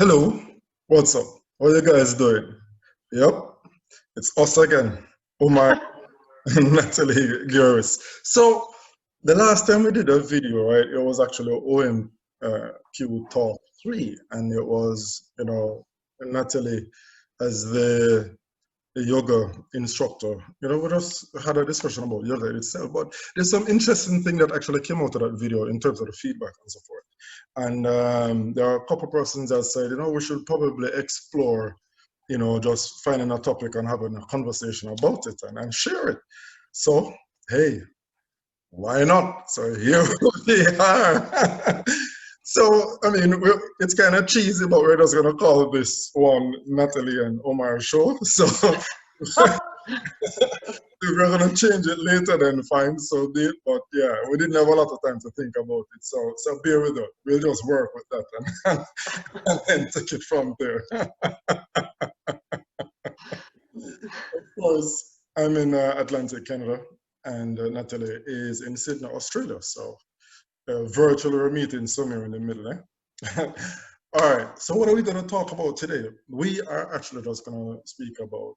Hello, what's up? How you guys doing? Yep, it's us again, Omar and Natalie Gurus. So the last time we did a video, right, it was actually OMQ Talk 3, and it was, Natalie as the yoga instructor. We just had a discussion about yoga itself, but there's some interesting thing that actually came out of that video in terms of the feedback and so forth. And there are a couple persons that said, we should probably explore, just finding a topic and having a conversation about it and share it. So, hey, why not? So here we are. So, I mean, it's kind of cheesy, but we're just going to call this one Natalie and Omar show. So we're going to change it later then fine. So, but yeah, we didn't have a lot of time to think about it. So bear with us. We'll just work with that and then take it from there. Of course, I'm in Atlantic, Canada, and Natalie is in Sydney, Australia. So virtually we're meeting somewhere in the middle. All right, so what are we going to talk about today? We are actually just going to speak about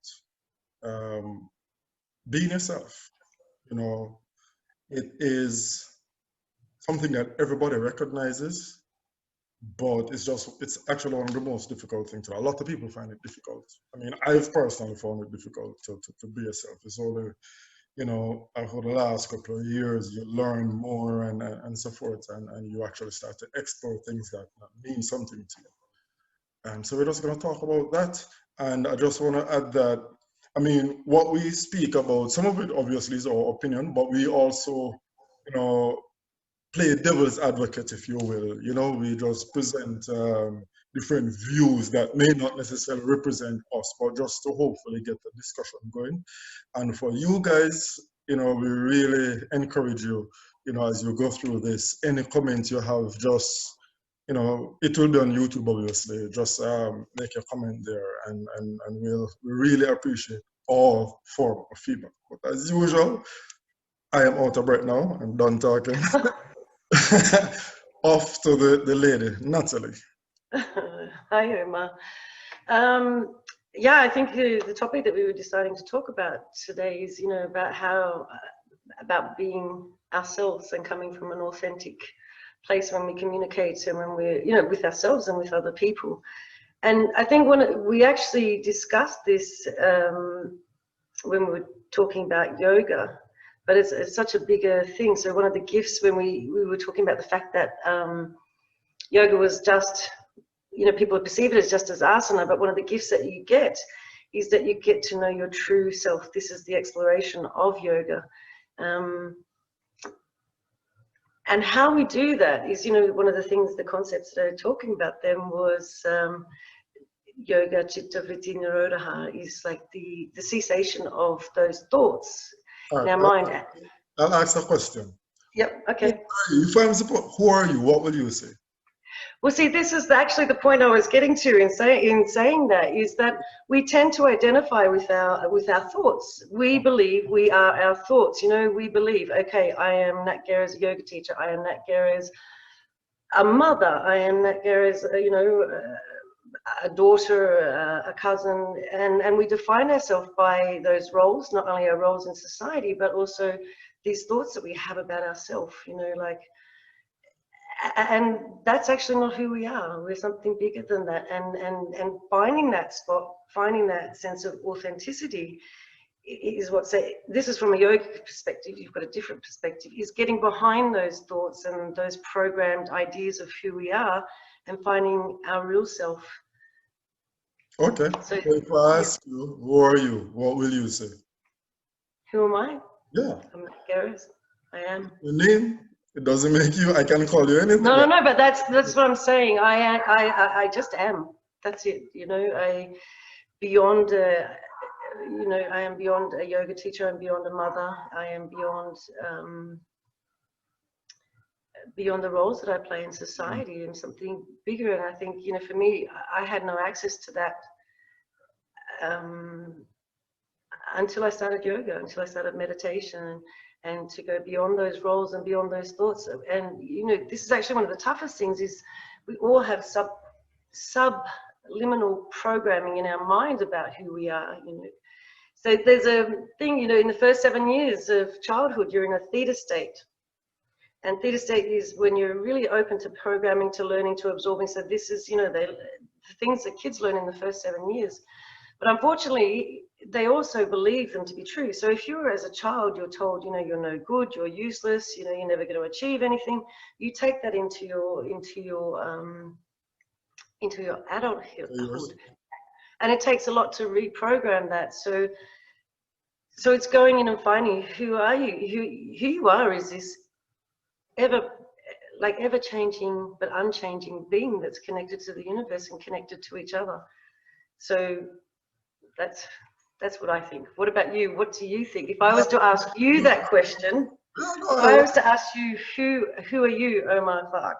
being yourself. It is something that everybody recognizes, but it's actually one of the most difficult things. A lot of people find it difficult. I mean, I've personally found it difficult to be yourself. It's only, over the last couple of years, you learn more and so forth, and you actually start to explore things that mean something to you. And so we're just going to talk about that. And I just want to add that, I mean, what we speak about, some of it obviously is our opinion, but we also, play devil's advocate, if you will. We just present different views that may not necessarily represent us, but just to hopefully get the discussion going. And for you guys, we really encourage you, as you go through this, any comment you have, just, it will be on YouTube, obviously. Just make a comment there, and we really appreciate all form of feedback. But as usual, I am out of breath now. I'm done talking. Off to the lady, Natalie. Hi, Omar. Yeah, I think the topic that we were deciding to talk about today is, about being ourselves and coming from an authentic place when we communicate and when we're, with ourselves and with other people. And I think when we actually discussed this when we were talking about yoga, but it's such a bigger thing. So one of the gifts when we were talking about the fact that yoga was just, people perceive it as just as asana, but one of the gifts that you get is that you get to know your true self. This is the exploration of yoga. And how we do that is, one of the things, the concepts that I was talking about them was yoga chitta vritti nirodha, is like the cessation of those thoughts. Right, Now, mind. I'll ask a question. Yep. Okay. Who are you? What will you say? Well, see, this is actually the point I was getting to in saying that, is that we tend to identify with our thoughts. We believe we are our thoughts. We believe, okay, I am Nat Gare as a yoga teacher. I am Nat Gare as a mother. I am Nat Gare as a daughter, a cousin, and we define ourselves by those roles, not only our roles in society, but also these thoughts that we have about ourselves, and that's actually not who we are. We're something bigger than that, and finding that spot, finding that sense of authenticity is this is from a yoga perspective. You've got a different perspective, is getting behind those thoughts and those programmed ideas of who we are and finding our real self. Okay, so if I ask you, who are you? What will you say? Who am I? Yeah. I'm Nat Gare. I am. Your name? It doesn't make you. I can call you anything. No, but that's what I'm saying. I just am. That's it. I beyond. I am beyond a yoga teacher. I'm beyond a mother. I am beyond the roles that I play in society and something bigger. And I think, for me, I had no access to that until I started yoga, until I started meditation, and to go beyond those roles and beyond those thoughts. And, this is actually one of the toughest things, is we all have subliminal programming in our mind about who we are, you know. So there's a thing, you know, in the first 7 years of childhood, you're in a theta state. And theta state is when you're really open to programming, to learning, to absorbing. So this is, you know, the things that kids learn in the first 7 years. But unfortunately, they also believe them to be true. So if you're, as a child, you're told, you know, you're no good, you're useless, you know, you're never going to achieve anything, you take that into your adulthood. And it takes a lot to reprogram that. So it's going in and finding who are you? Who you are is this ever changing but unchanging being that's connected to the universe and connected to each other. So that's what I think. What about you? What do you think? If I was to ask you that question, if I was to ask you who are you, Omar Fark,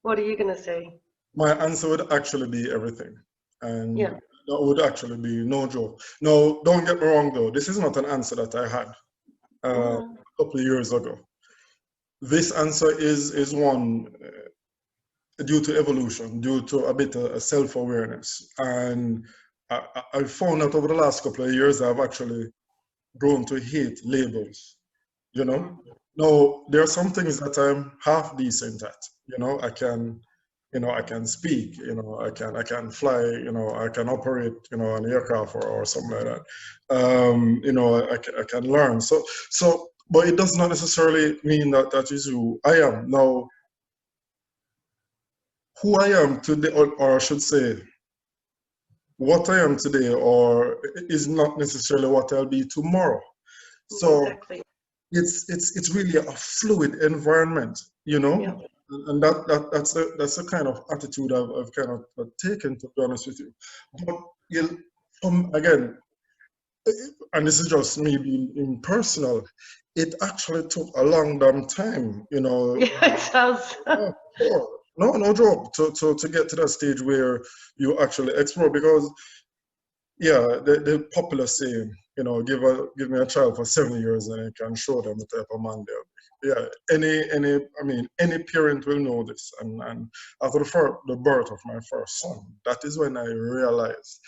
what are you going to say? My answer would actually be everything. And that would actually be no joke. No, don't get me wrong though. This is not an answer that I had a couple of years ago. This answer is one due to evolution, due to a bit of self-awareness. And I found out over the last couple of years, I've actually grown to hate labels, you know? Now, there are some things that I'm half decent at, you know, I can speak, you know, I can fly, you know, I can operate, you know, an aircraft or something like that. You know, I can learn. So, but it does not necessarily mean that that is who I am. Now, who I am today, or I should say, what I am today, or is not necessarily what I'll be tomorrow. So exactly. It's really a fluid environment, you know. Yeah. And that's the kind of attitude I've kind of taken, to be honest with you. But again, and this is just me being impersonal, it actually took a long damn time, you know. Yeah, it does. No joke, to get to that stage where you actually explore, because the popular saying, you know, give me a child for 7 years and I can show them the type of man they'll be. Any parent will know this. And after the birth of my first son, that is when I realized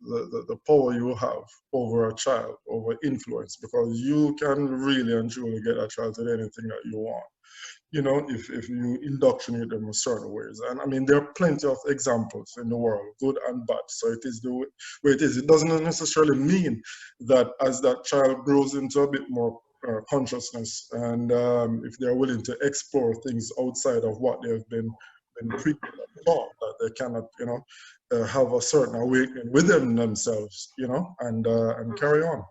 the power you have over a child, over influence, because you can really and truly get a child to do anything that you want, you know, if you indoctrinate them in certain ways. And I mean, there are plenty of examples in the world, good and bad. So it is the way it is. It doesn't necessarily mean that as that child grows into a bit more consciousness, and if they're willing to explore things outside of what they've been taught, that they cannot, you know, have a certain awakening within themselves, you know, and carry on.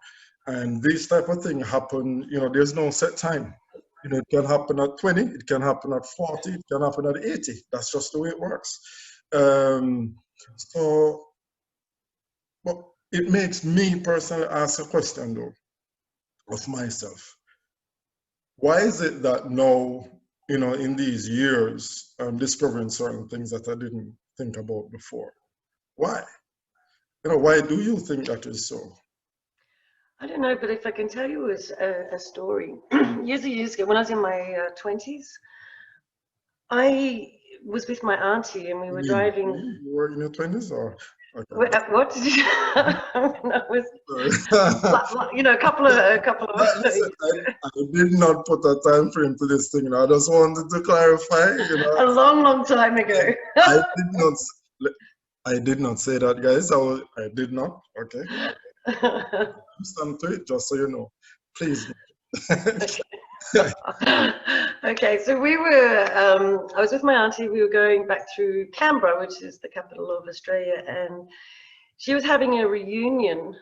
And these type of things happen, you know, there's no set time. You know, it can happen at 20, it can happen at 40, it can happen at 80. That's just the way it works. So, but it makes me personally ask a question though, of myself. Why is it that now, you know, in these years, I'm discovering certain things that I didn't think about before? Why? You know, why do you think that is so? I don't know, but if I can tell you a story. Years ago, when I was in my 20s, I was with my auntie and we were driving. You were in your 20s, or? Okay. What did you? I was, you know, a couple of. Listen, I did not put a time frame to this thing. I just wanted to clarify. You know, a long time ago. I did not say that, guys. I did not. Okay. I'm stand to it, just so you know. Please. Okay, so we were, I was with my auntie, we were going back through Canberra, which is the capital of Australia, and she was having a reunion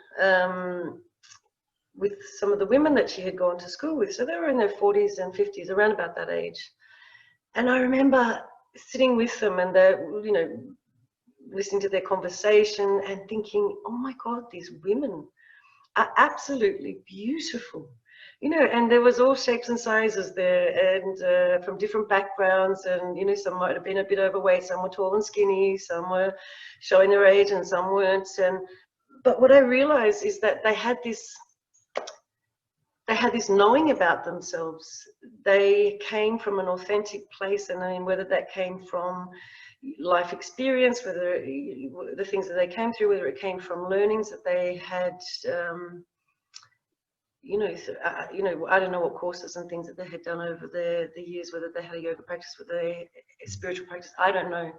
with some of the women that she had gone to school with. So they were in their 40s and 50s, around about that age. And I remember sitting with them and they're, you know, listening to their conversation and thinking, oh my God, these women are absolutely beautiful. You know, and there was all shapes and sizes there, and from different backgrounds, and you know, some might have been a bit overweight, some were tall and skinny, some were showing their age, and some weren't. But what I realized is that they had this knowing about themselves. They came from an authentic place, and I mean, whether that came from, life experience, whether the things that they came through, whether it came from learnings that they had, I don't know what courses and things that they had done over the years, whether they had a yoga practice, whether they a spiritual practice, I don't know.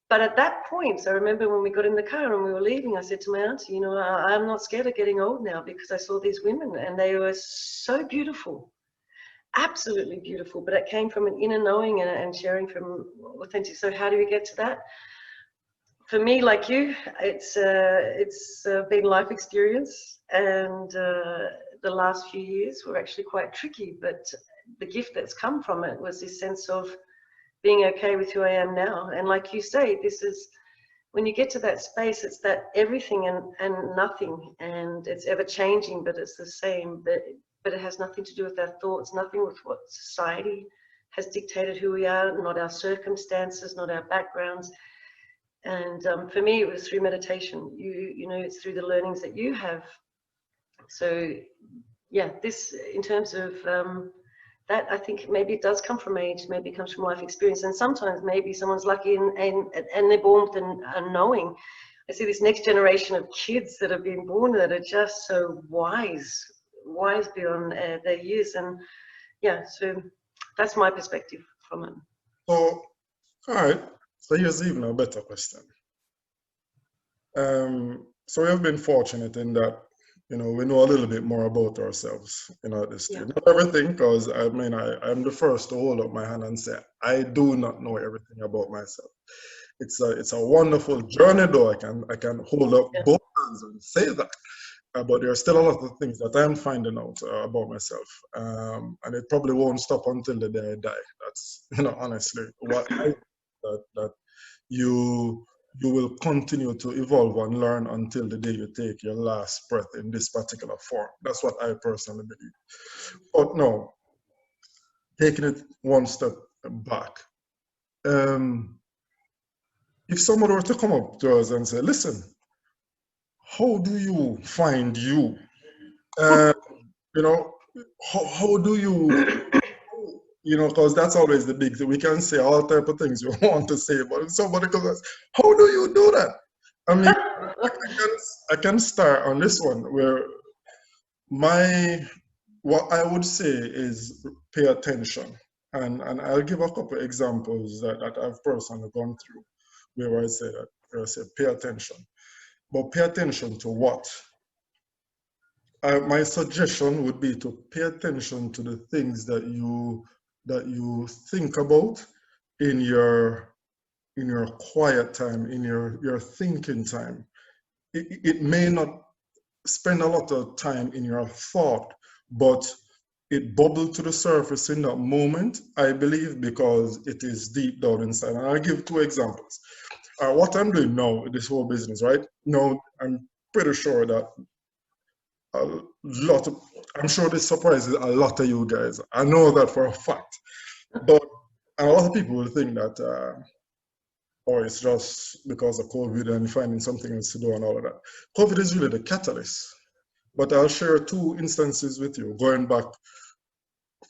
But at that point, I remember when we got in the car and we were leaving, I said to my auntie, I'm not scared of getting old now, because I saw these women and they were so beautiful, absolutely beautiful, but it came from an inner knowing and sharing from authentic. So how do we get to that? For me, like you, it's been life experience, and the last few years were actually quite tricky, but the gift that's come from it was this sense of being okay with who I am now. And like you say, this is, when you get to that space, it's that everything and nothing, and it's ever changing, but it's the same. But it has nothing to do with our thoughts, nothing with what society has dictated who we are, not our circumstances, not our backgrounds. And for me, it was through meditation. It's through the learnings that you have. So yeah, this, in terms of that, I think maybe it does come from age, maybe it comes from life experience, and sometimes maybe someone's lucky and they're born with a knowing. I see this next generation of kids that have been born that are just so wise beyond their years, and yeah, so that's my perspective from it. So, all right. So here's even a better question. So we have been fortunate in that, we know a little bit more about ourselves, at this stage. Not everything, because I'm the first to hold up my hand and say, I do not know everything about myself. It's a wonderful journey, though. I can hold up both hands and say that. But there are still a lot of things that I'm finding out about myself. And it probably won't stop until the day I die. That's, honestly, what I that you will continue to evolve and learn until the day you take your last breath in this particular form. That's what I personally believe. But no, taking it one step back, if someone were to come up to us and say, listen, how do you find you? How do you, because that's always the big thing. We can say all type of things you want to say, but if somebody comes, how do you do that? I mean, I can start on this one where what I would say is pay attention. And I'll give a couple of examples that I've personally gone through where I say pay attention. But pay attention to what? My suggestion would be to pay attention to the things that you think about in your quiet time, in your thinking time. It may not spend a lot of time in your thought, but it bubbled to the surface in that moment, I believe, because it is deep down inside. And I'll give two examples. What I'm doing now, this whole business, right? Now, I'm pretty sure that I'm sure this surprises a lot of you guys. I know that for a fact. But a lot of people will think that, it's just because of COVID and finding something else to do and all of that. COVID is really the catalyst. But I'll share two instances with you, going back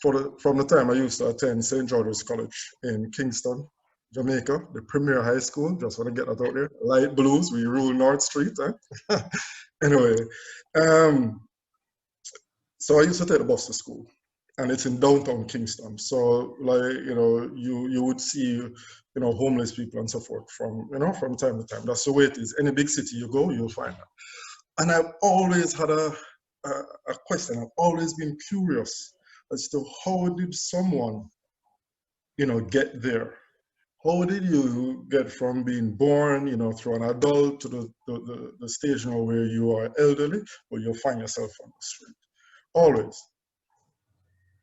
from the time I used to attend St. George's College in Kingston, Jamaica, the premier high school. Just want to get that out there. Light blues, we rule North Street. Anyway, so I used to take the bus to school, and it's in downtown Kingston. So, you would see, homeless people and so forth from time to time. That's the way it is. Any big city you go, you'll find that. And I've always had a question. I've always been curious as to how did someone, get there? How did you get from being born, through an adult to the stage now where you are elderly, where you find yourself on the street? Always.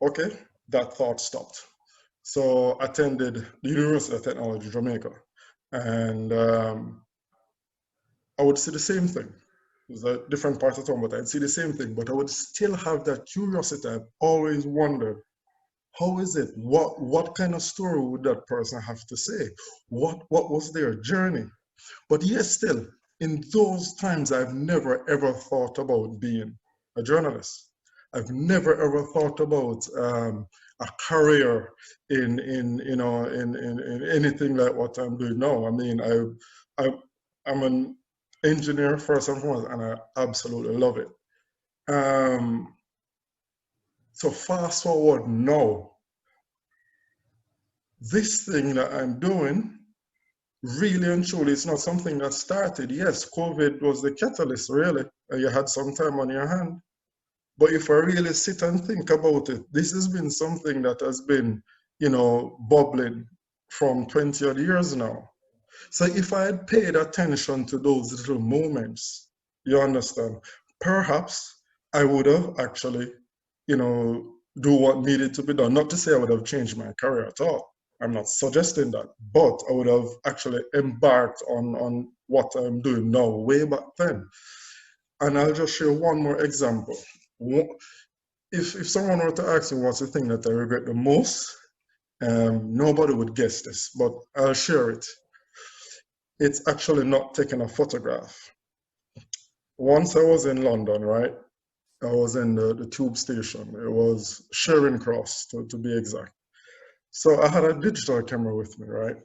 Okay, that thought stopped. So I attended the University of Technology, Jamaica, and I would see the same thing. It was a different part of town, but I'd see the same thing. But I would still have that curiosity. I've always wondered, how is it? What kind of story would that person have to say? What was their journey? But yes, still, in those times, I've never ever thought about being a journalist. I've never ever thought about a career in you know in anything like what I'm doing now. I mean, I'm an engineer first and foremost, and I absolutely love it. Um, so fast forward now, this thing that I'm doing, really and truly, it's not something that started. Yes, COVID was the catalyst, really, and you had some time on your hand. But if I really sit and think about it, this has been something that has been, you know, bubbling from 20 odd years now. So if I had paid attention to those little moments, you understand, perhaps I would have actually, you know, do what needed to be done. Not to say I would have changed my career at all. I'm not suggesting that, but I would have actually embarked on what I'm doing now way back then. And I'll just share one more example. If someone were to ask me what's the thing that I regret the most, nobody would guess this, but I'll share it. It's actually not taking a photograph. Once I was in London, right? I was in the tube station. It was Charing Cross, to be exact. So I had a digital camera with me, right?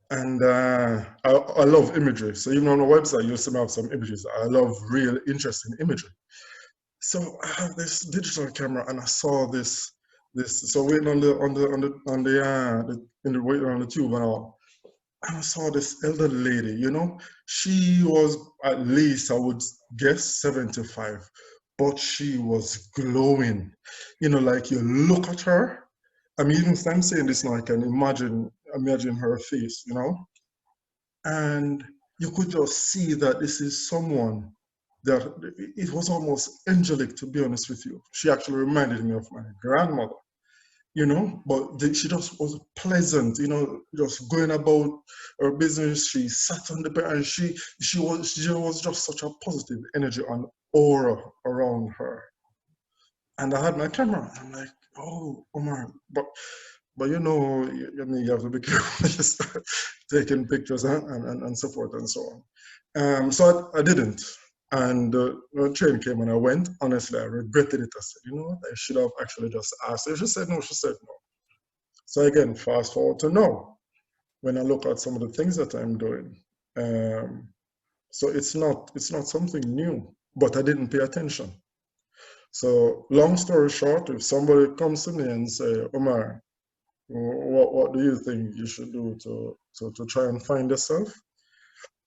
And I love imagery. So even on the website, you'll see me have some images. I love real interesting imagery. So I have this digital camera, and I saw this. So waiting waiting on the tube and all. And I saw this elderly lady, you know, she was at least, I would guess, 75, but she was glowing. You know, like you look at her. I mean, even if I'm saying this now, I can imagine her face, you know, and you could just see that this is someone that it was almost angelic, to be honest with you. She actually reminded me of my grandmother, you know, but she just was pleasant, you know, just going about her business. She sat on the bed, and she was just such a positive energy and aura around her. And I had my camera. I'm like, oh, Omar, but you know, I mean, you have to be careful when you start taking pictures and so forth and so on. So I didn't. And the train came and I went. Honestly, I regretted it. I said, you know what? I should have actually just asked her. She said no. She said no. So again, fast forward to now, when I look at some of the things that I'm doing. Um, so it's not something new, but I didn't pay attention. So long story short, if somebody comes to me and say, Omar, what do you think you should do to try and find yourself?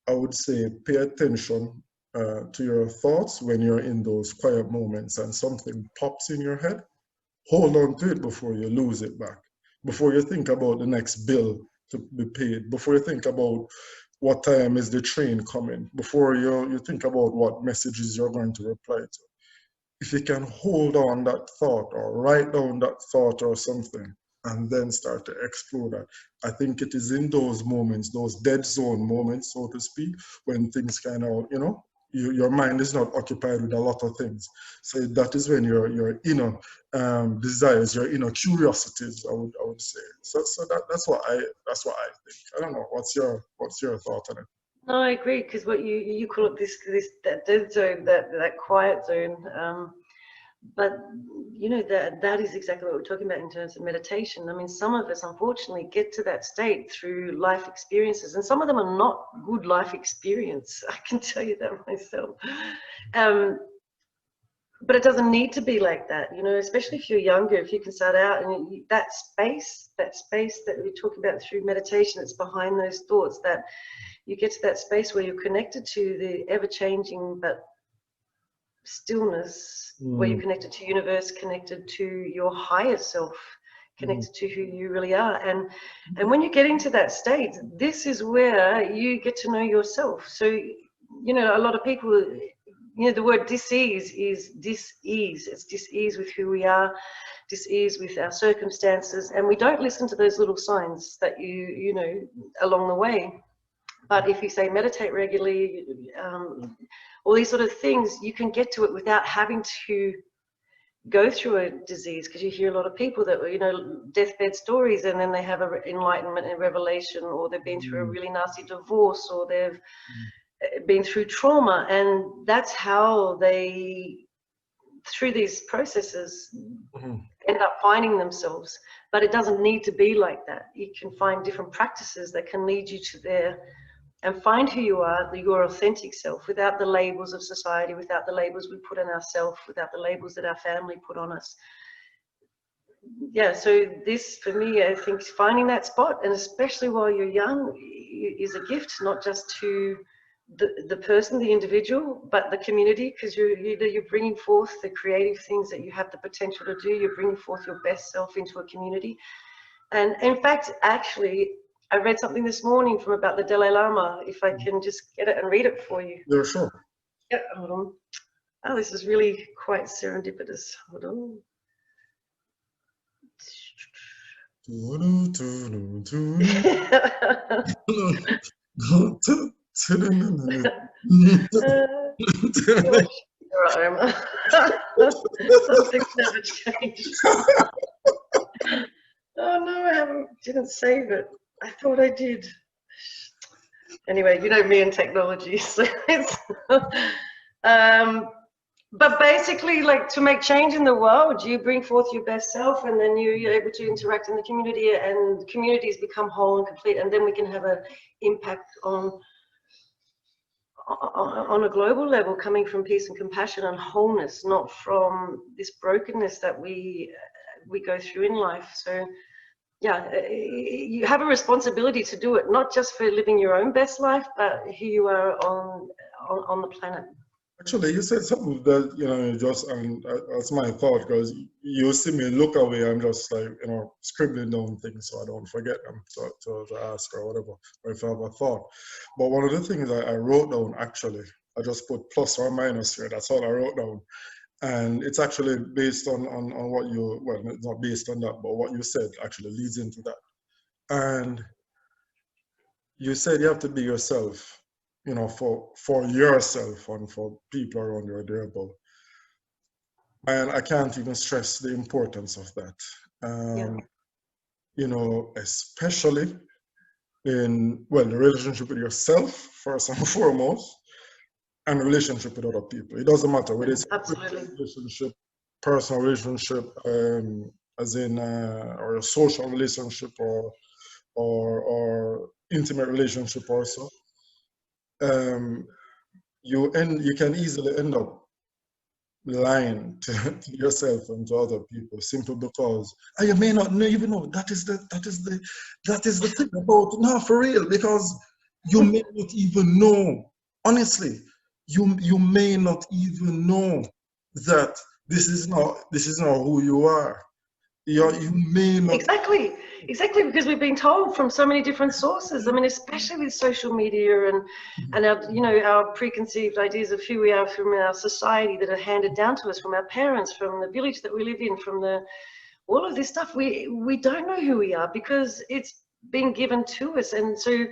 I would say pay attention to your thoughts when you're in those quiet moments and something pops in your head. Hold on to it before you lose it back, before you think about the next bill to be paid, before you think about what time is the train coming, before you think about what messages you're going to reply to. If you can hold on that thought or write down that thought or something, and then start to explore that. I think it is in those moments, those dead zone moments, so to speak, when things kind of, you know, your mind is not occupied with a lot of things. So that is when your inner desires, your inner curiosities, I would say. So that's what I think. I don't know. What's your thought on it? No, I agree, because what you call it, that dead zone, that quiet zone. But you know, that is exactly what we're talking about in terms of meditation. I mean, some of us unfortunately get to that state through life experiences, and some of them are not good life experience. I can tell you that myself. But it doesn't need to be like that, you know, especially if you're younger. If you can start out and that space that we talk about through meditation, it's behind those thoughts, that you get to that space where you're connected to the ever-changing but stillness, where you're connected to universe, connected to your higher self, connected to who you really are. And when you get into that state, this is where you get to know yourself. So, you know, a lot of people, you know, the word dis-ease is dis-ease. It's dis-ease with who we are, dis-ease with our circumstances, and we don't listen to those little signs that you know along the way. But if you say meditate regularly, all these sort of things, you can get to it without having to go through a disease, because you hear a lot of people that, you know, deathbed stories, and then they have an enlightenment and revelation, or they've been through a really nasty divorce, or they've been through trauma, and that's how they, through these processes, end up finding themselves. But it doesn't need to be like that. You can find different practices that can lead you to there and find who you are, your authentic self, without the labels of society, without the labels we put on ourselves, without the labels that our family put on us. Yeah, so this, for me, I think finding that spot, and especially while you're young, is a gift, not just to the person, the individual, but the community, because you're bringing forth the creative things that you have the potential to do. You're bringing forth your best self into a community. And in fact, actually, I read something this morning from about the Dalai Lama, if I can just get it and read it for you. Yeah, sure. Yeah, hold on. Oh, this is really quite serendipitous. Hold on. Something's never changed. Oh no, I didn't save it. I thought I did. Anyway, you know me and technology, so it's but basically, like, to make change in the world, you bring forth your best self, and then you're able to interact in the community, and communities become whole and complete, and then we can have an impact on a global level, coming from peace and compassion and wholeness, not from this brokenness that we go through in life. So yeah, you have a responsibility to do it, not just for living your own best life, but who you are on the planet. Actually, you said something that, just, and that's my thought, because you see me look away, I'm just like, scribbling down things so I don't forget them to ask or whatever, or if I have a thought. But one of the things I wrote down, actually, I just put plus or minus here, that's all I wrote down. And it's actually based on what well, it's not based on that, but what you said actually leads into that. And you said you have to be yourself, for yourself and for people around you or thereabout. And I can't even stress the importance of that. Especially in, well, the relationship with yourself, first and foremost, and relationship with other people. It doesn't matter whether it's a relationship, personal relationship, as in, or a social relationship, or intimate relationship also. You can easily end up lying to yourself and to other people, simply because you may not even know that is the thing about, no, for real, because you may not even know, honestly, you may not even know that this is not who you are. You may not. Exactly, because we've been told from so many different sources. I mean, especially with social media and our, our preconceived ideas of who we are from our society that are handed down to us from our parents, from the village that we live in, from all of this stuff. We don't know who we are because it's been given to us. And so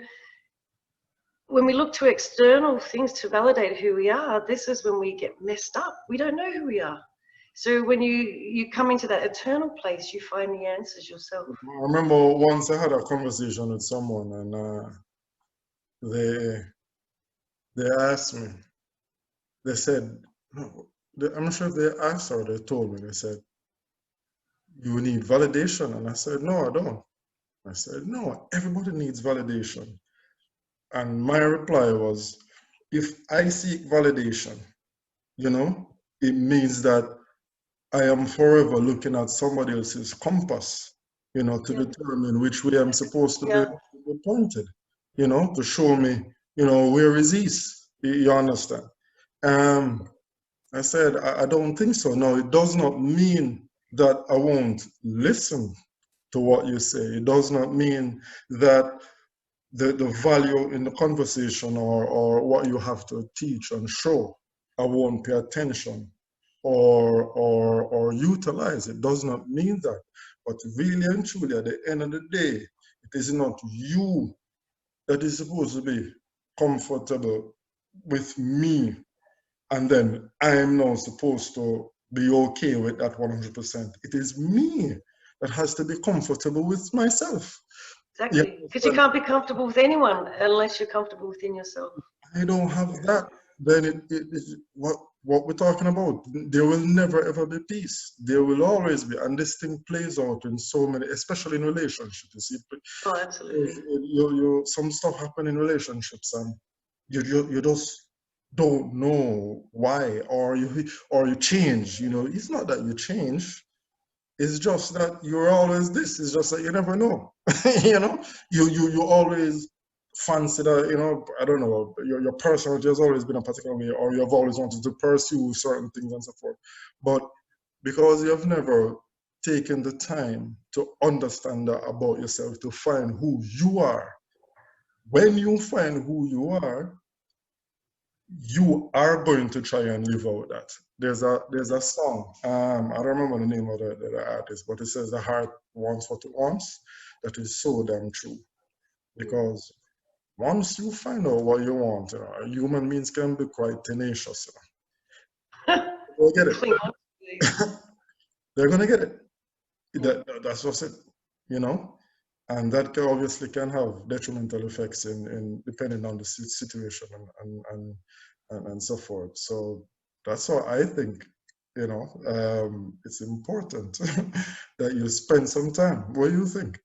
when we look to external things to validate who we are, this is when we get messed up. We don't know who we are. So when you come into that eternal place, you find the answers yourself. I remember once I had a conversation with someone, and they asked me, they said, I'm not sure if they asked or they told me, they said, you need validation. And I said, no, I don't. I said, no, everybody needs validation. And my reply was, if I seek validation, it means that I am forever looking at somebody else's compass, to determine which way I'm supposed to be pointed, to show me, where is east. You understand? I said, I don't think so. No, it does not mean that I won't listen to what you say. It does not mean that the value in the conversation or what you have to teach and show, I won't pay attention or utilize. It does not mean that. But really and truly, at the end of the day, it is not you that is supposed to be comfortable with me, and then I am now supposed to be okay with that 100%. It is me that has to be comfortable with myself. Exactly, because you can't be comfortable with anyone unless you're comfortable within yourself. I don't have that then what we're talking about, there will never ever be peace. There will always be, and this thing plays out in so many, especially in relationships. You see, Oh, absolutely. some stuff happen in relationships, and you just don't know why, or you change. It's not that you change. It's just that you're always this. It's just that you never know. you know, you always fancy that. I don't know. Your personality has always been a particular way, or you have always wanted to pursue certain things and so forth. But because you have never taken the time to understand that about yourself, to find who you are, when you find who you are going to try and live out that. There's a song. I don't remember the name of the artist, but it says the heart wants what it wants. That is so damn true. Because once you find out what you want, human beings can be quite tenacious. They'll get Cling on, it. They're gonna get it. That's just it. You know, and that obviously can have detrimental effects in depending on the situation and so forth. So that's why I think it's important that you spend some time. What do you think?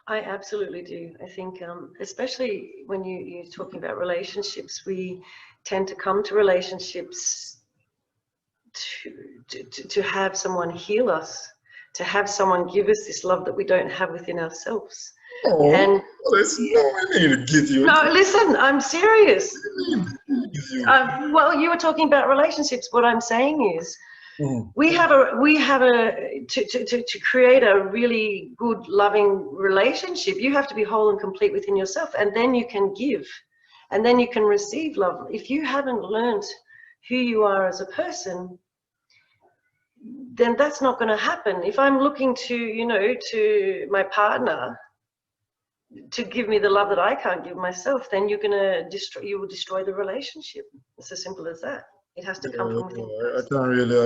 I absolutely do. I think, especially when you're talking about relationships, we tend to come to relationships to have someone heal us, to have someone give us this love that we don't have within ourselves. Oh, And there's no way to give you. no, listen, I'm serious. Give you. Well, you were talking about relationships. What I'm saying is, Mm. we have to create a really good, loving relationship. You have to be whole and complete within yourself, and then you can give, and then you can receive love. If you haven't learned who you are as a person, then that's not going to happen. If I'm looking to my partner to give me the love that I can't give myself, then you will destroy the relationship. It's as simple as that. It has to come from within. I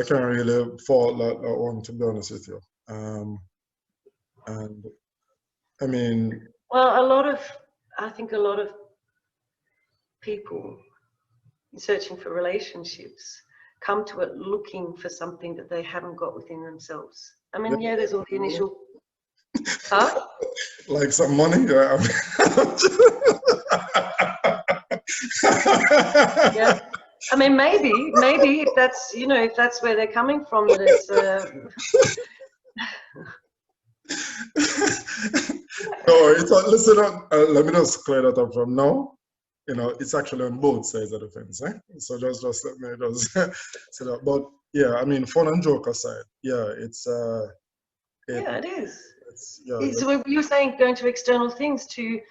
can't really fault that one, to be honest with you. And I mean, Well, I think a lot of people searching for relationships come to it looking for something that they haven't got within themselves. I mean, yeah, there's all the initial, huh? like some money. Yeah. I mean, maybe if that's where they're coming from, that it's. No, listen. Let me just clear that up from now. It's actually on both sides of the fence. So just let me just say that. But yeah, I mean, fun and joke aside, yeah, Yeah, it is. yeah. So you were saying going to external things to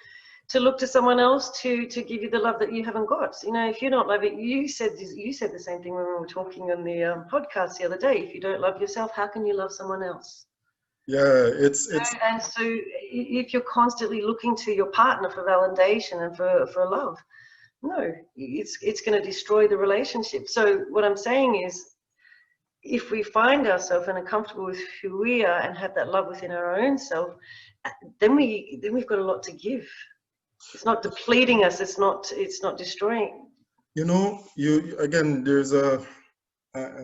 look to someone else to give you the love that you haven't got. If you don't love it, you said the same thing when we were talking on the podcast the other day. If you don't love yourself, how can you love someone else? Yeah, and so if you're constantly looking to your partner for validation and for love, no, it's going to destroy the relationship. So what I'm saying is, if we find ourselves and are comfortable with who we are and have that love within our own self, then we've got a lot to give. It's not depleting us. It's not destroying. You again. There's an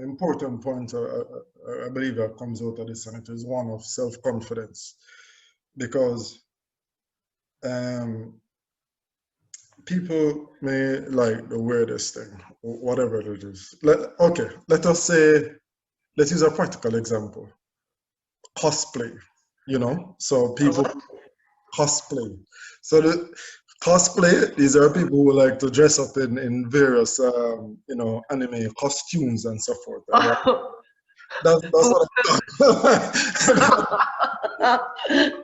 important point I believe that comes out of this, and it is one of self-confidence, because people may like the weirdest thing, whatever it is. Let us say, let's use a practical example. Cosplay, so people cosplay. So the cosplay, these are people who like to dress up in various, anime costumes and so forth. And that's what I'm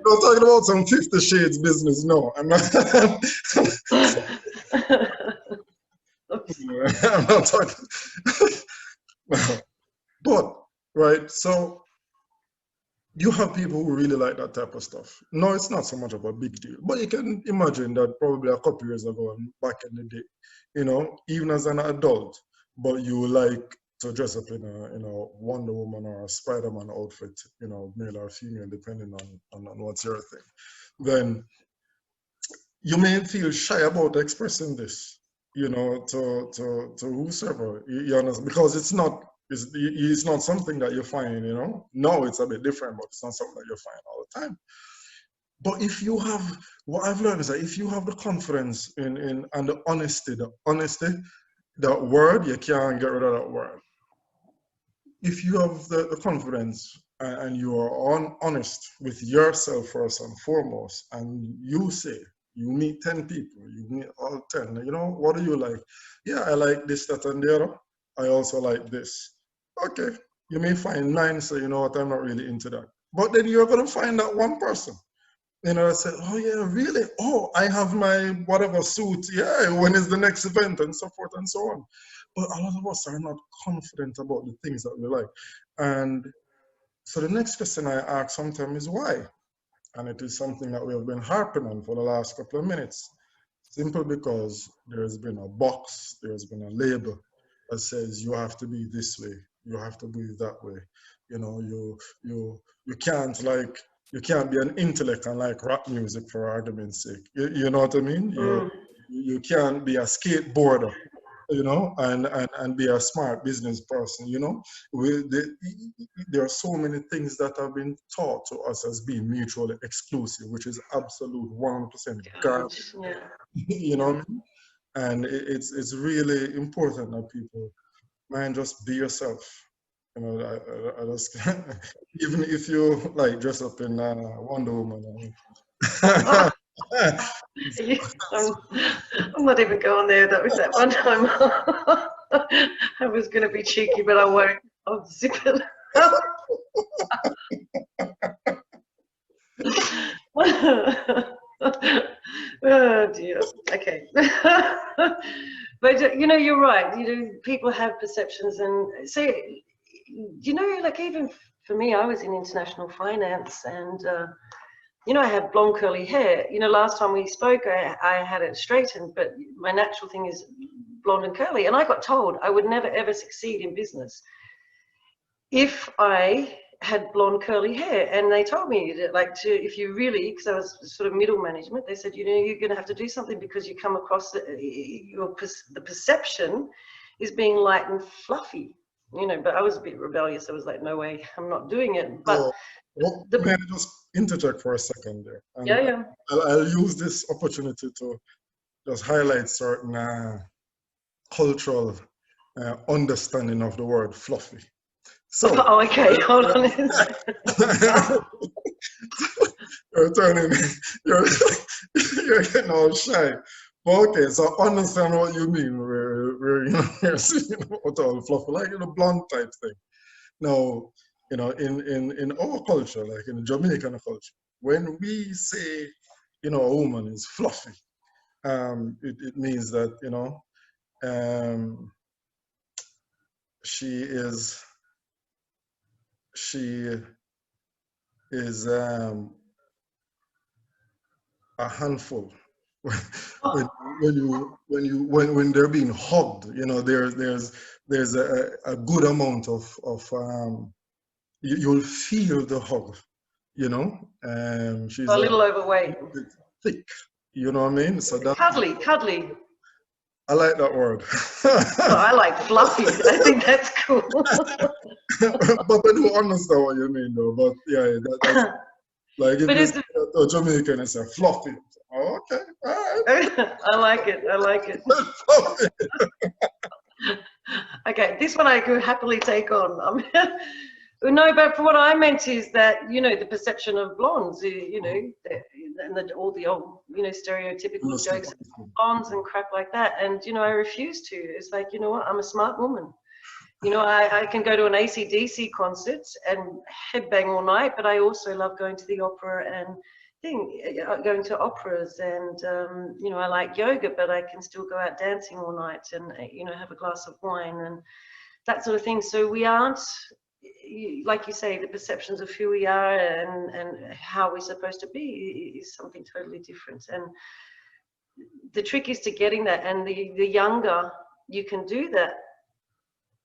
not talking about some 50 Shades business. No, I'm not. I'm not talking. But, right, so you have people who really like that type of stuff. No, it's not so much of a big deal. But you can imagine that probably a couple years ago and back in the day, even as an adult, but you like to dress up in a Wonder Woman or a Spider-Man outfit, male or female, depending on what's your thing. Then you may feel shy about expressing this, you know, to whosoever, you understand? Because it's not something that you find, you know. No, it's a bit different, but it's not something that you find all the time. But if you have, what I've learned is that if you have the confidence in and the honesty, that word, you can't get rid of that word. If you have the confidence and you are honest with yourself first and foremost, and you say, you meet 10 people, you meet all 10, you know, what do you like? Yeah, I like this, that, and the other. I also like this. Okay, you may find 9, so you know what, I'm not really into that. But then you're going to find that one person, you know, I said, oh yeah, really? Oh, I have my whatever suit. Yeah, when is the next event and so forth and so on. But a lot of us are not confident about the things that we like. And so the next question I ask sometimes is why? And it is something that we have been harping on for the last couple of minutes. Simple because there's been a box, there's been a label that says you have to be this way, you have to be that way. You know, you can't like you can't be an intellect and like rap music for argument's sake. You know what I mean? You can't be a skateboarder, you know, and be a smart business person, you know. There are so many things that have been taught to us as being mutually exclusive, which is absolute 100% garbage. Yeah. You know what I mean? And it's really important that people, man, just be yourself. You know, I just even if you like dress up in Wonder Woman. I'm not even going there. That was that one time. I was going to be cheeky, but I won't. I'll zip it up. Oh dear. Okay. But you know, you're right. You know, people have perceptions, and so you know, like even for me, I was in international finance, and you know, I had blonde curly hair. You know, last time we spoke, I had it straightened, but my natural thing is blonde and curly, and I got told I would never ever succeed in business if I had blonde curly hair. And they told me that, like, if you really, because I was sort of middle management, they said, you know, you're going to have to do something because you come across the perception is being light and fluffy, you know. But I was a bit rebellious. I was like, no way, I'm not doing it. But So, may I just interject for a second there? And yeah, yeah. I'll use this opportunity to just highlight certain cultural understanding of the word fluffy. So, Oh, okay. Hold on. you're turning, you're, you're getting all shy. But okay, so I understand what you mean. Where you know, you're seeing what all fluffy, like the blonde type thing. Now, you know, in our culture, like in the Jamaican culture, when we say, you know, a woman is fluffy, it means that, you know, um, she is she is a handful. When they're being hugged, you know, there's a good amount of you'll feel the hug, you know. She's A a little overweight. bit thick, you know what I mean? So that Cuddly. I like that word. Oh, I like fluffy. I think that's cool. But I do understand what you mean, though. But yeah, that's like if But you it's, say a Jamaican, it's a fluffy. Oh, okay, all right. I like it. I like it. Fluffy. Okay, this one I could happily take on. No, but what I meant is that, you know, the perception of blondes, you know, and all the old, you know, stereotypical jokes of blondes and crap like that. And, you know, I refuse to. It's like, you know what, I'm a smart woman. You know, I can go to an AC/DC concert and headbang all night, but I also love going to the opera and going to operas, and you know, I like yoga, but I can still go out dancing all night and, you know, have a glass of wine and that sort of thing. So we aren't, like you say, the perceptions of who we are and how we're supposed to be is something totally different. And the trick is to getting that, and the younger you can do that,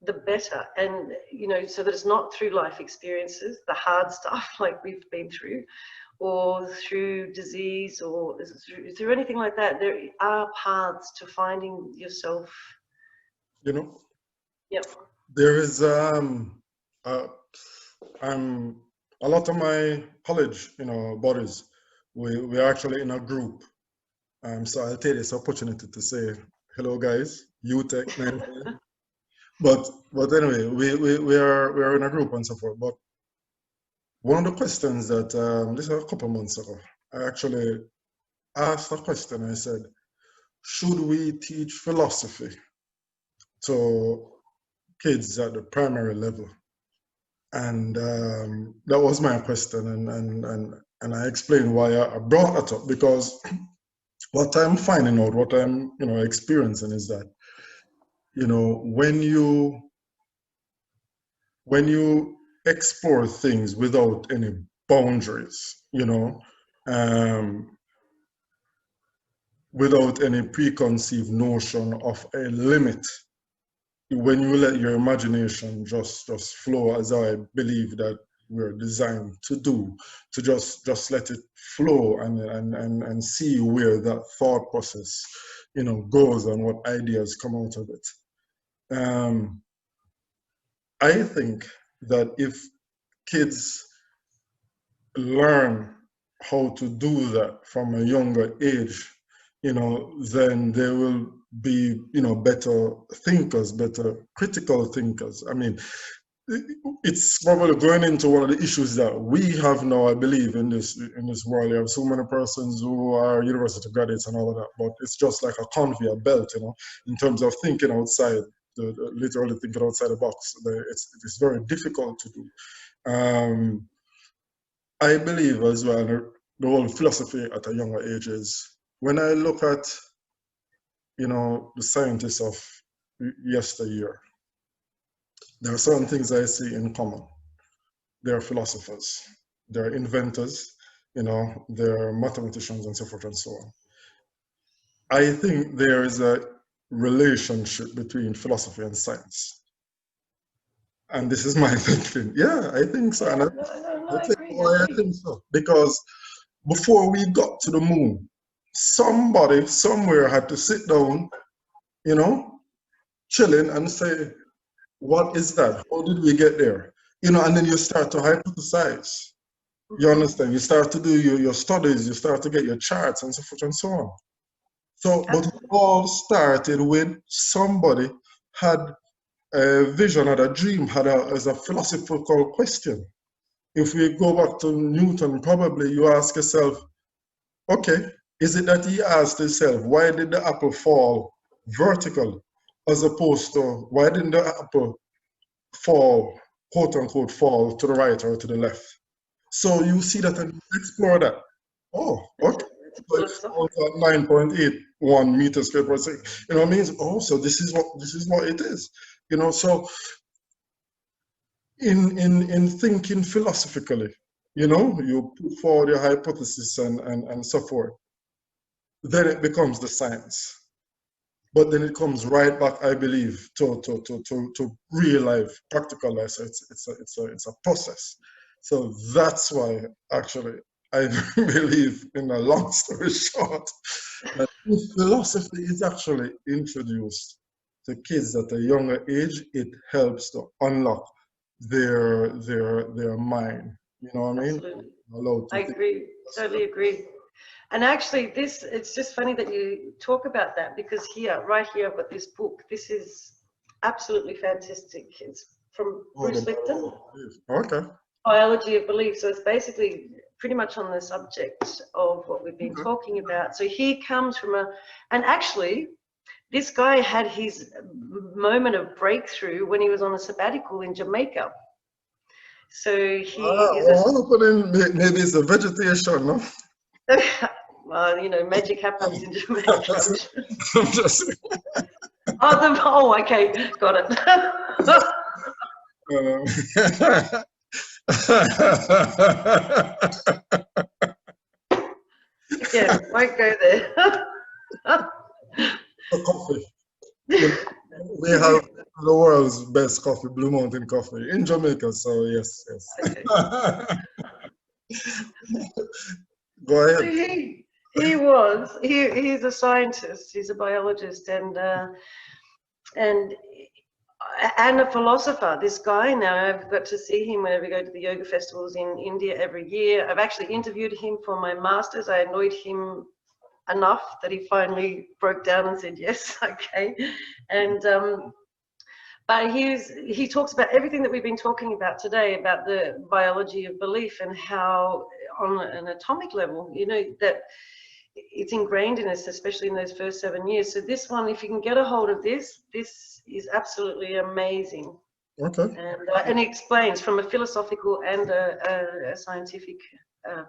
the better. And, you know, so that it's not through life experiences, the hard stuff like we've been through, or through disease, or through anything like that. There are paths to finding yourself. You know, Yep. there is I'm a lot of my college, buddies, we're actually in a group. So I'll take this opportunity to say hello, guys. UTech 9. But anyway, we are in a group and so forth. But one of the questions that this was a couple months ago, I actually asked a question. I said, should we teach philosophy to kids at the primary level? And that was my question, and I explained why I brought that up, because what I'm finding out, what I'm experiencing is that when you explore things without any boundaries, without any preconceived notion of a limit, when you let your imagination just flow, as I believe that we're designed to do, to just let it flow and see where that thought process goes and what ideas come out of it. I think that if kids learn how to do that from a younger age, then they will be, better thinkers, better critical thinkers. I mean, it's probably going into one of the issues that we have now, I believe, in this world. You have so many persons who are university graduates and all of that, but it's just like a conveyor belt, in terms of thinking outside, literally thinking outside the box. It's very difficult to do. I believe as well, the whole philosophy at a younger age is, when I look at, the scientists of yesteryear, there are certain things I see in common. They're philosophers, they're inventors, they're mathematicians and so forth and so on. I think there is a relationship between philosophy and science. And this is my thinking. Yeah, I think so. And I think why I think so. Because before we got to the moon, somebody somewhere had to sit down, chilling and say, what is that? How did we get there? And then you start to hypothesize. You understand? You start to do your studies, you start to get your charts and so forth and so on. So, but it all started when somebody had a vision, had a dream, as a philosophical question. If we go back to Newton, probably you ask yourself, okay, is it that he asked himself, why did the apple fall vertical, as opposed to why didn't the apple fall, quote unquote, fall to the right or to the left? So you see that and explore that. Oh, okay. So it's also 9.81 meters squared per second. It means, oh, so this is what it is. So in thinking philosophically, you put forward your hypothesis and so forth, then it becomes the science. But then it comes right back, I believe, to real life, practical life. So it's a process. So that's why, actually, I believe, in a long story short, that if philosophy is actually introduced to kids at a younger age, it helps to unlock their mind. You know what I mean? Absolutely. I agree. Totally agree. And actually, it's just funny that you talk about that, because right here, I've got this book. This is absolutely fantastic. It's from Bruce Lipton. Okay. Biology of Belief. So it's basically pretty much on the subject of what we've been talking about. So he comes from and actually, this guy had his moment of breakthrough when he was on a sabbatical in Jamaica. So he maybe it's the vegetation, no? Well, magic happens in Jamaica. Okay, got it. Yeah, won't go there. Coffee. We have the world's best coffee, Blue Mountain Coffee, in Jamaica. So yes. Okay. Go So ahead. he's a scientist, he's a biologist, and a philosopher. This guy, now I've got to see him whenever we go to the yoga festivals in India every year. I've actually interviewed him for my master's. I annoyed him enough that he finally broke down and said yes, okay. And but he talks about everything that we've been talking about today, about the biology of belief and how on an atomic level, you know, that it's ingrained in us, especially in those first 7 years. So this one, if you can get a hold of this is absolutely amazing. Okay. And he explains from a philosophical and a scientific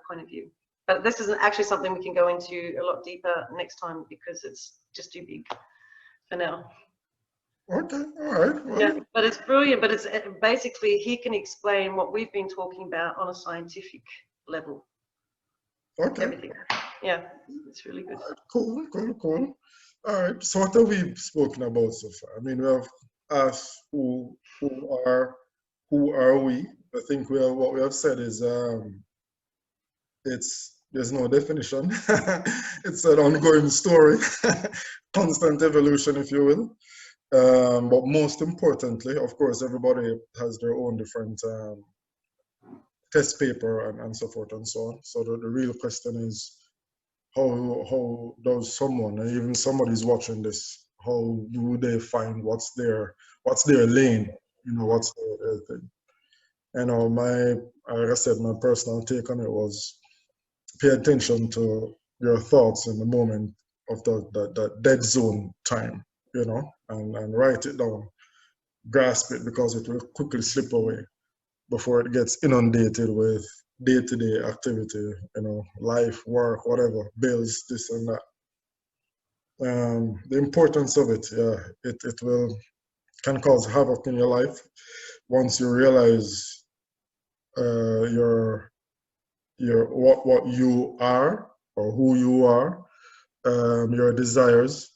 point of view. But this isn't actually something we can go into a lot deeper next time because it's just too big for now. Okay. All right. Well, Yeah, but it's brilliant. But it's basically he can explain what we've been talking about on a scientific level. okay. Everything. Yeah, it's really good. Cool. Cool. Cool. All right. So what have we spoken about so far? I mean, we have asked who are we? I think what we have said is there's no definition. It's an ongoing story, constant evolution, if you will. But most importantly, of course, everybody has their own different test paper and so forth and so on. So the real question is, how does someone, and even somebody's watching this, how do they find what's their lane? You know, what's their thing? You know, like I said, my personal take on it was pay attention to your thoughts in the moment of the dead zone time, you know, and write it down, grasp it because it will quickly slip away before it gets inundated with day-to-day activity, you know, life, work, whatever, bills, this and that. The importance of it, yeah, it can cause havoc in your life once you realize your what you are or who you are, your desires,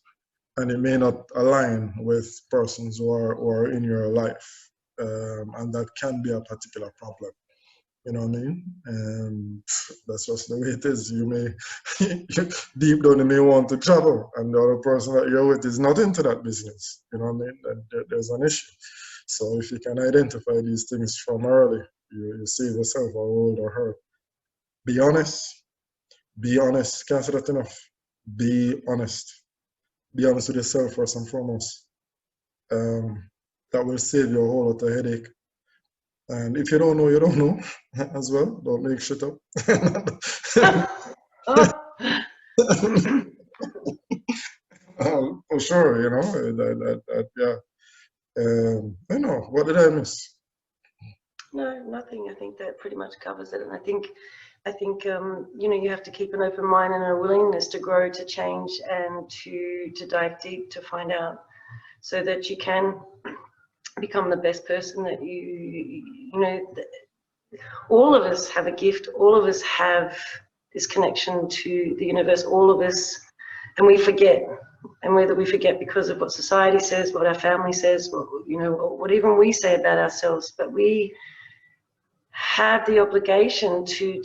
and it may not align with persons who are in your life, and that can be a particular problem. You know what I mean? And that's just the way it is. You may deep down you may want to travel, and the other person that you're with is not into that business. You know what I mean? There's an issue. So if you can identify these things from early, you save yourself a world of hurt. Be honest. Be honest. Can't say that enough. Be honest. Be honest with yourself first and foremost. That will save you a whole lot of headache. And if you don't know, you don't know as well. Don't make shit up. For sure, you know, yeah. I know. What did I miss? No, nothing. I think that pretty much covers it. And I think you know, you have to keep an open mind and a willingness to grow, to change, and to dive deep to find out, so that you can become the best person that you know. All of us have a gift. All of us have this connection to the universe. All of us, and we forget. And whether we forget because of what society says, what our family says, what, you know, what even we say about ourselves, but we have the obligation to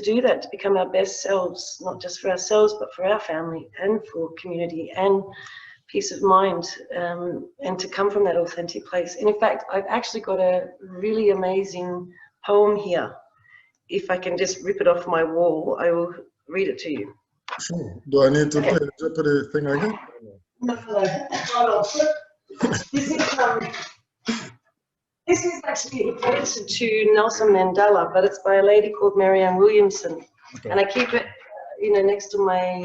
do that, to become our best selves, not just for ourselves, but for our family and for community and peace of mind, and to come from that authentic place. And in fact, I've actually got a really amazing poem here. If I can just rip it off my wall, I will read it to you. Sure. Do I need to play the Jeopardy thing again? No. This is actually related to Nelson Mandela, but it's by a lady called Marianne Williamson, Okay. and I keep it, you know, next to my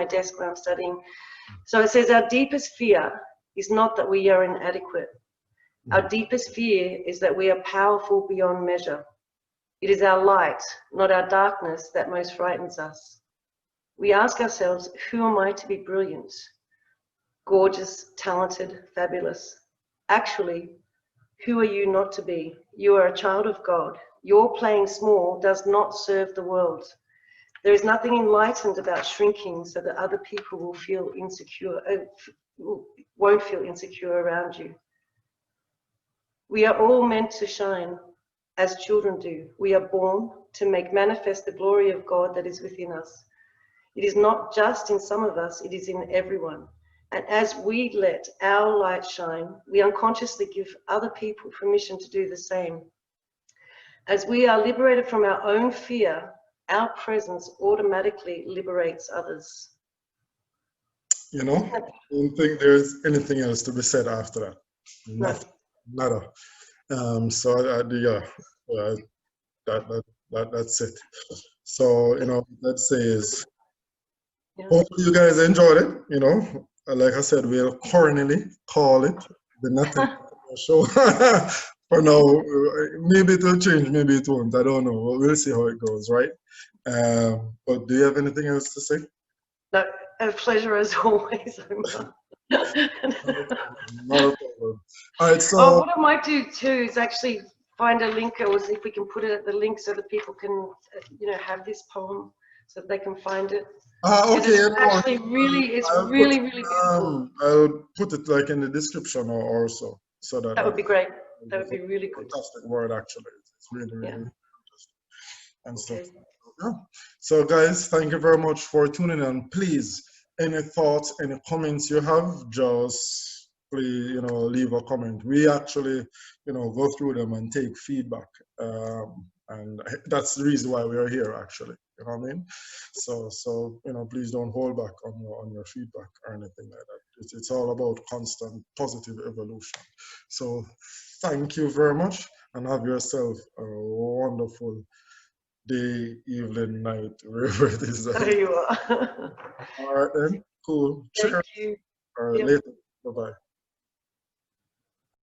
desk when I'm studying. So it says, our deepest fear is not that we are inadequate. Our deepest fear is that we are powerful beyond measure. It is our light, not our darkness, that most frightens us. We ask ourselves, who am I to be brilliant, gorgeous, talented, fabulous? Actually, who are you not to be? You are a child of God. Your playing small does not serve the world. There is nothing enlightened about shrinking so that other people will feel insecure, won't feel insecure around you. We are all meant to shine. as children do. We are born to make manifest the glory of God that is within us. It is not just in some of us, it is in everyone. And as we let our light shine, we unconsciously give other people permission to do the same. As we are liberated from our own fear, our presence automatically liberates others. You know, I don't think there's anything else to be said after that. Nothing, nada. That's it. So, you know, let's say is, hopefully you guys enjoyed it. You know, like I said, we'll currently call it the Natalie show. For now, maybe it will change, maybe it won't. I don't know. We'll see how it goes, right? But do you have anything else to say? No, a pleasure as always, Omar. Not a problem. All right, so oh, what I might do too is actually find a link, or see if we can put it at the link so that people can, you know, have this poem so that they can find it. okay. It's actually really, it's really beautiful. I'll put it like in the description or so that That would be great. That would be really good. Fantastic word, actually. It's really interesting. And okay. stuff. Yeah. So, guys, thank you very much for tuning in. Please, any thoughts, any comments you have, just please, you know, leave a comment. We actually, you know, go through them and take feedback. And that's the reason why we are here, actually. You know what I mean? So you know, please don't hold back on your feedback or anything like that. It's all about constant positive evolution. So thank you very much, and have yourself a wonderful day, evening, night, wherever it is. There you are. All right then, cool. Thank Cheers. you. All right, later. Bye bye.